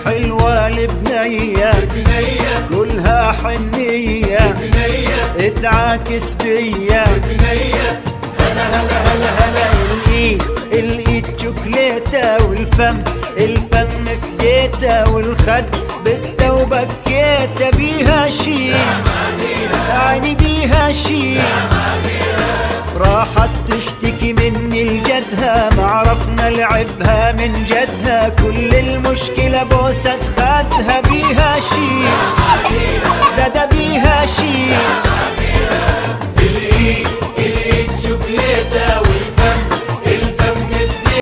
حلوة البنية كلها حنية اتعاكس بيا. هلا هلا هلا هلا الايد شوكليتة والفم فديتة والخد بستة وبكيتة بيها شي عيني بيها شي. راحت تشتكي مني لجدها ما عرفنا لعبها من جدها كل المشكلة بوسة خدها بيها شي ده بيها شي.